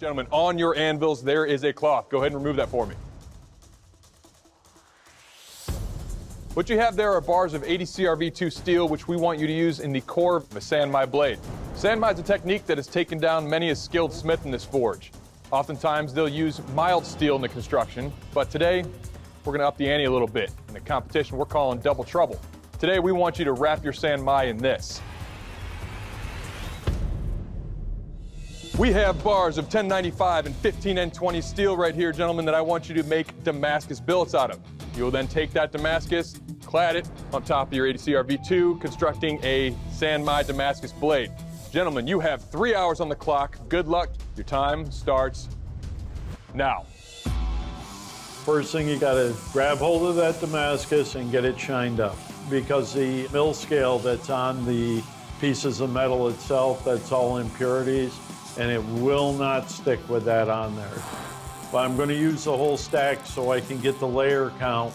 Gentlemen, on your anvils, there is a cloth. Go ahead and remove that for me. What you have there are bars of 80 CRV2 steel, which we want you to use in the core of a sandmai blade. Sandmai is a technique that has taken down many a skilled smith in this forge. Oftentimes, they'll use mild steel in the construction, but today, we're gonna up the ante a little bit. In the competition, we're calling double trouble. Today, we want you to wrap your sandmai in this. We have bars of 1095 and 15N20 steel right here, gentlemen, that I want you to make Damascus billets out of. You will then take that Damascus, clad it on top of your 80 CRV2, constructing a sandmai Damascus blade. Gentlemen, you have 3 hours on the clock. Good luck. Your time starts now. First thing, you gotta grab hold of that Damascus and get it shined up, because the mill scale that's on the pieces of metal itself, that's all impurities, and it will not stick with that on there. But I'm gonna use the whole stack so I can get the layer count.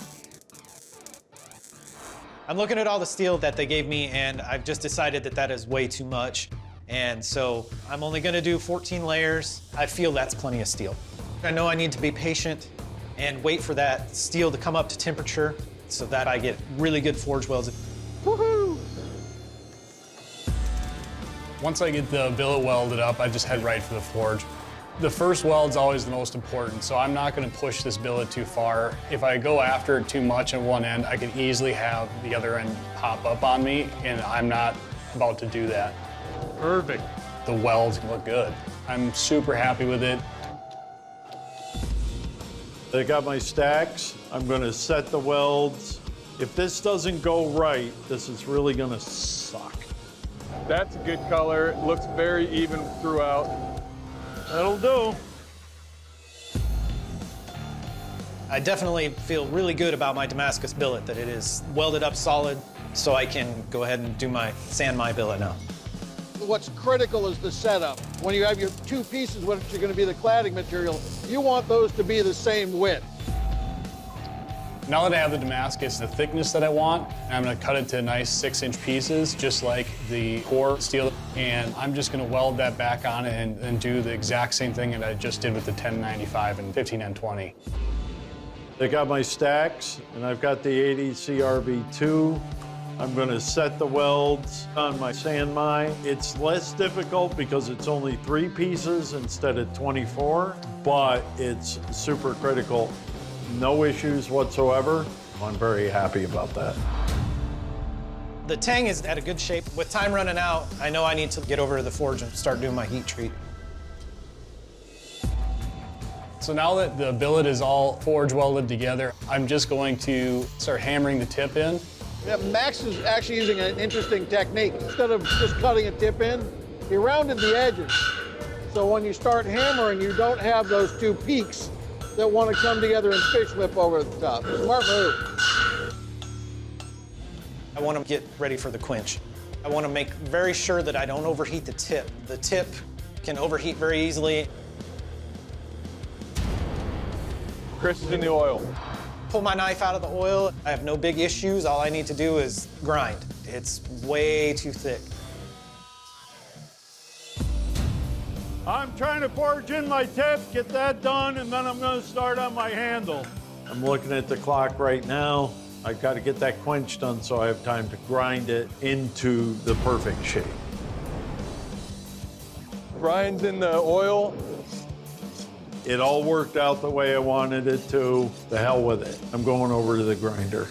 I'm looking at all the steel that they gave me, and I've just decided that that is way too much. And so I'm only gonna do 14 layers. I feel that's plenty of steel. I know I need to be patient and wait for that steel to come up to temperature so that I get really good forge welds. Woohoo! Once I get the billet welded up, I just head right for the forge. The first weld's always the most important, so I'm not gonna push this billet too far. If I go after it too much on one end, I can easily have the other end pop up on me, and I'm not about to do that. Perfect. The welds look good. I'm super happy with it. I got my stacks. I'm gonna set the welds. If this doesn't go right, this is really gonna suck. That's a good color. It looks very even throughout. That'll do. I definitely feel really good about my Damascus billet, that it is welded up solid, so I can go ahead and do my sandmai billet now. What's critical is the setup. When you have your two pieces, which are going to be the cladding material, you want those to be the same width. Now that I have the Damascus, the thickness that I want, I'm gonna cut it to nice 6-inch pieces, just like the core steel, and I'm just gonna weld that back on and do the exact same thing that I just did with the 1095 and 15N20. I got my stacks, and I've got the 80 CRV2. I'm gonna set the welds on my sandmai. It's less difficult because it's only 3 pieces instead of 24, but it's super critical. No issues whatsoever. I'm very happy about that. The tang is at a good shape. With time running out, I know I need to get over to the forge and start doing my heat treat. So now that the billet is all forge welded together, I'm just going to start hammering the tip in. Yeah, Max is actually using an interesting technique. Instead of just cutting a tip in, he rounded the edges. So when you start hammering, you don't have those two peaks that want to come together and fish whip over the top. Smart move. I want to get ready for the quench. I want to make very sure that I don't overheat the tip. The tip can overheat very easily. Chris is in the oil. Pull my knife out of the oil. I have no big issues. All I need to do is grind. It's way too thick. I'm trying to forge in my tip, get that done, and then I'm gonna start on my handle. I'm looking at the clock right now. I've got to get that quench done so I have time to grind it into the perfect shape. Brian's in the oil. It all worked out the way I wanted it to. The hell with it. I'm going over to the grinder.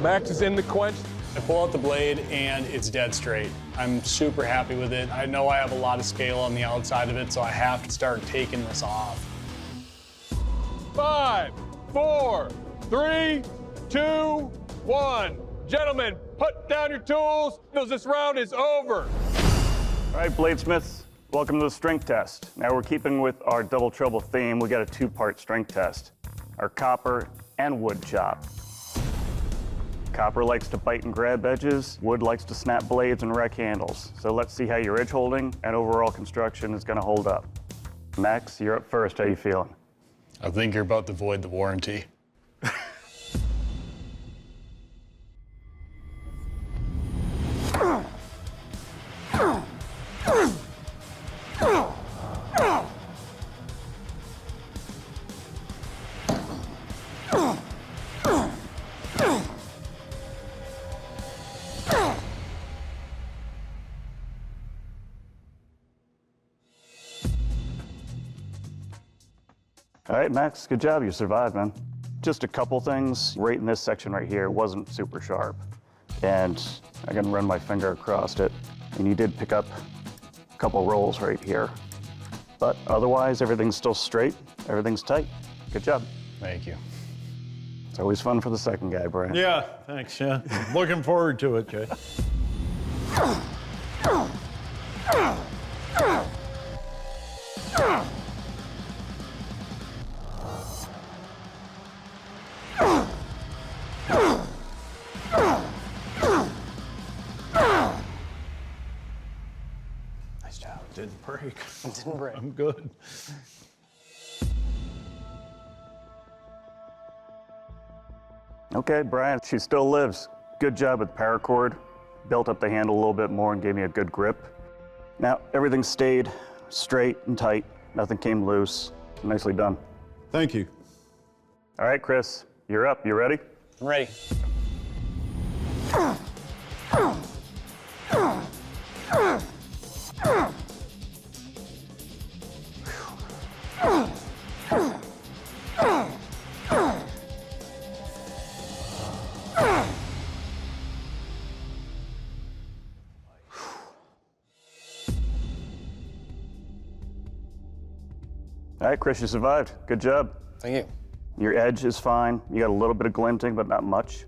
Max is in the quench. I pull out the blade and it's dead straight. I'm super happy with it. I know I have a lot of scale on the outside of it, so I have to start taking this off. 5, 4, 3, 2, 1. Gentlemen, put down your tools because this round is over. All right, bladesmiths, welcome to the strength test. Now we're keeping with our double trouble theme. We got a 2-part strength test, our copper and wood chop. Copper likes to bite and grab edges. Wood likes to snap blades and wreck handles. So let's see how your edge holding and overall construction is gonna hold up. Max, you're up first. How you feeling? I think you're about to void the warranty. All right, Max, good job. You survived, man. Just a couple things. Right in this section right here, it wasn't super sharp. And I can run my finger across it. And you did pick up a couple rolls right here. But otherwise, everything's still straight. Everything's tight. Good job. Thank you. It's always fun for the second guy, Brian. Yeah, thanks, yeah. Looking forward to it, Jay. Nice job. Didn't break. It didn't break. I'm good. Okay, Brian, she still lives. Good job with paracord. Built up the handle a little bit more and gave me a good grip. Now, everything stayed straight and tight. Nothing came loose. Nicely done. Thank you. All right, Chris, you're up. You ready? I'm ready. All right, Chris, you survived. Good job. Thank you. Your edge is fine. You got a little bit of glinting, but not much.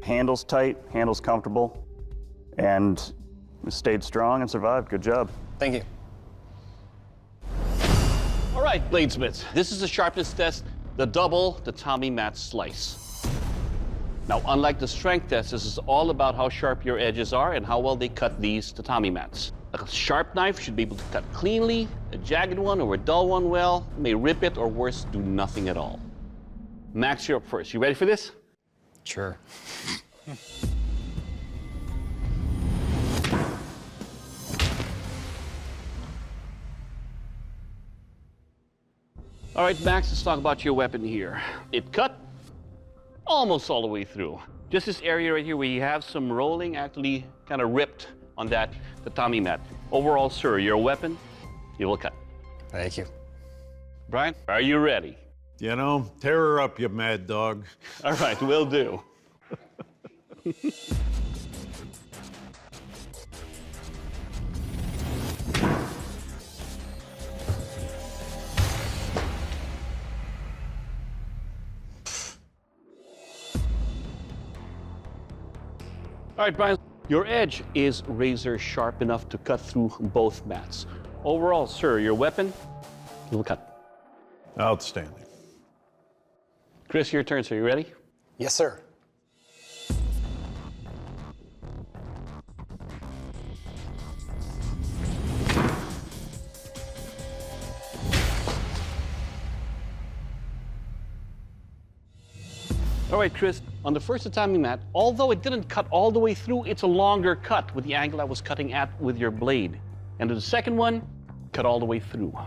Handle's tight, handle's comfortable, and you stayed strong and survived. Good job. Thank you. All right, bladesmiths, this is the sharpness test, the double tatami mat slice. Now, unlike the strength test, this is all about how sharp your edges are and how well they cut these tatami mats. A sharp knife should be able to cut cleanly, a jagged one or a dull one, well, may rip it or worse, do nothing at all. Max, you're up first. You ready for this? Sure. All right, Max, let's talk about your weapon here. It cut almost all the way through. Just this area right here where you have some rolling actually kind of ripped on that tatami mat. Overall, sir, your weapon, you will cut. Thank you. Brian, are you ready? You know, tear her up, you mad dog. All right, will do. All right, Brian, your edge is razor sharp enough to cut through both mats. Overall, sir, your weapon, you will cut. Outstanding. Chris, your turn, sir. You ready? Yes, sir. All right, Chris, on the first tatami mat, although it didn't cut all the way through, it's a longer cut with the angle I was cutting at with your blade. And the second one, cut all the way through.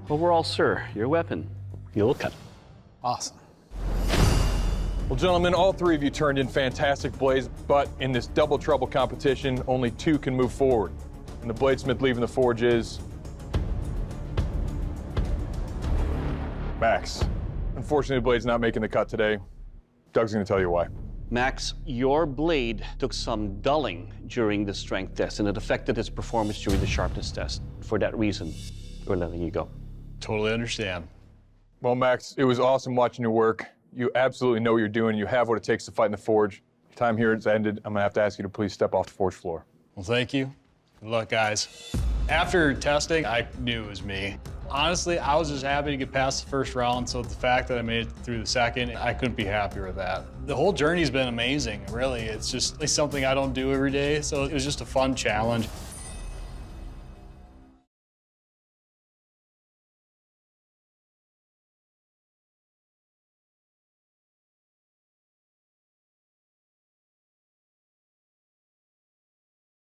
Overall, sir, your weapon, you'll cut. Awesome. Well, gentlemen, all three of you turned in fantastic blades, but in this double trouble competition, only two can move forward. And the bladesmith leaving the forge is Max. Unfortunately, the blade's not making the cut today. Doug's going to tell you why. Max, your blade took some dulling during the strength test, and it affected its performance during the sharpness test. For that reason, we're letting you go. Totally understand. Well, Max, it was awesome watching your work. You absolutely know what you're doing. You have what it takes to fight in the forge. Your time here has ended. I'm going to have to ask you to please step off the forge floor. Well, thank you. Good luck, guys. After testing, I knew it was me. Honestly, I was just happy to get past the first round, so the fact that I made it through the second, I couldn't be happier with that. The whole journey's been amazing, really. It's just something I don't do every day, so it was just a fun challenge.